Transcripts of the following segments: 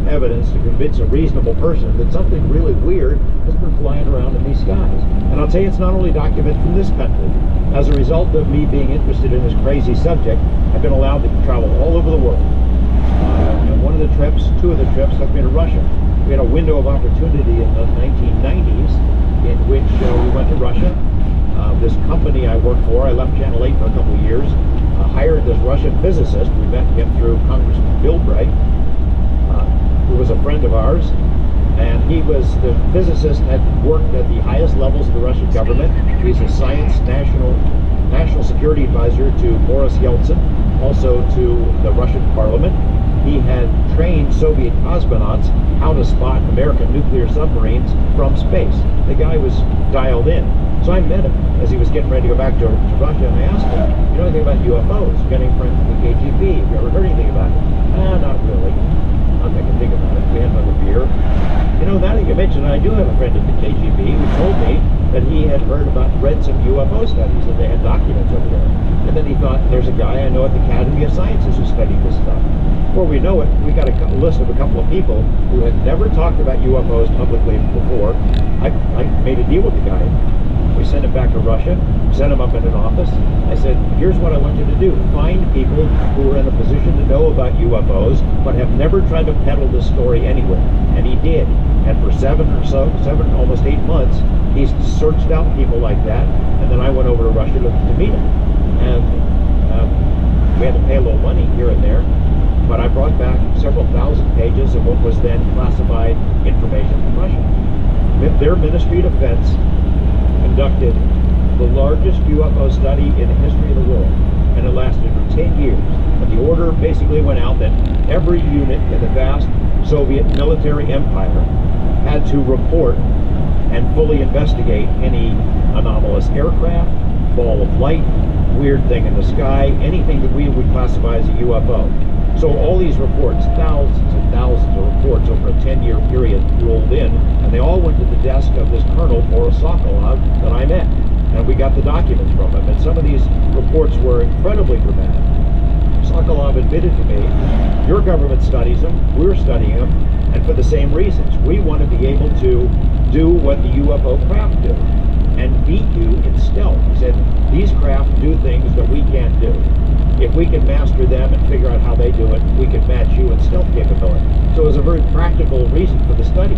evidence to convince a reasonable person that something really weird has been flying around in these skies. And I'll tell you, it's not only documented from this country. As a result of me being interested in this crazy subject, I've been allowed to travel all over the world. And one of the trips, two of the trips, took me to Russia. We had a window of opportunity in the 1990s in which we went to Russia. This company I worked for, I left Channel 8 for a couple of years, hired this Russian physicist. We met him through Congressman Bilbray, who was a friend of ours. And he was, the physicist had worked at the highest levels of the Russian government. He's a science national security advisor to Boris Yeltsin, also to the Russian parliament. He had trained Soviet cosmonauts how to spot American nuclear submarines from space. The guy was dialed in. So I met him as he was getting ready to go back to Russia, and I asked him, you know anything about UFOs? You got any friends from the KGB? Have you ever heard anything about it? Not really. Not that I can think about it. We had another beer. You know, now that you mentioned it, I do have a friend at the KGB who told me that he had read some UFO studies, that they had documents over there. And then he thought, there's a guy I know at the Academy of Sciences who studied this stuff. Before we know it, we got a list of a couple of people who had never talked about UFOs publicly before. I made a deal with the guy. We sent him back to Russia, sent him up in an office. I said, here's what I want you to do. Find people who are in a position to know about UFOs, but have never tried to peddle this story anywhere. And he did. And for almost 8 months, he searched out people like that. And then I went over to Russia to meet him. And we had to pay a little money here and there. But I brought back several thousand pages of what was then classified information from Russia. Their Ministry of Defense conducted the largest UFO study in the history of the world, and it lasted for 10 years. And the order basically went out that every unit in the vast Soviet military empire had to report and fully investigate any anomalous aircraft, ball of light, weird thing in the sky, anything that we would classify as a UFO. So all these reports, thousands and thousands of reports over a 10-year period rolled in, and they all went to the desk of this Colonel Boris Sokolov that I met. And we got the documents from him, and some of these reports were incredibly dramatic. Sokolov admitted to me, your government studies them, we're studying them, and for the same reasons. We want to be able to do what the UFO craft do, and beat you in stealth. He said, these craft do things that we can't do. If we can master them and figure out how they do it, we can match you in stealth capability. So it was a very practical reason for the study.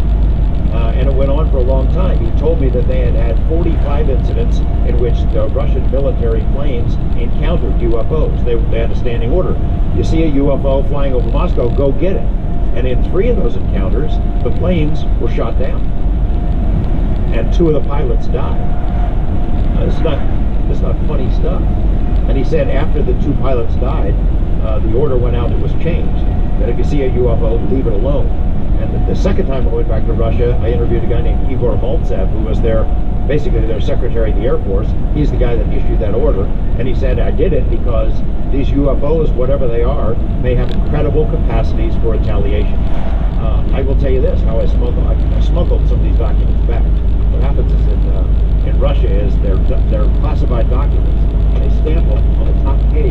And it went on for a long time. He told me that they had had 45 incidents in which the Russian military planes encountered UFOs. They had a standing order. You see a UFO flying over Moscow, go get it. And in 3 of those encounters, the planes were shot down. And 2 of the pilots died. It's not funny stuff. And he said after the 2 pilots died, the order went out, it was changed. That if you see a UFO, leave it alone. And the second time I went back to Russia, I interviewed a guy named Igor Maltsev, who was basically their Secretary of the Air Force. He's the guy that issued that order. And he said, I did it because these UFOs, whatever they are, may have incredible capacities for retaliation. I will tell you this, how I smuggled some of these documents back. What happens is in Russia is they're classified documents. They stamp them on the top page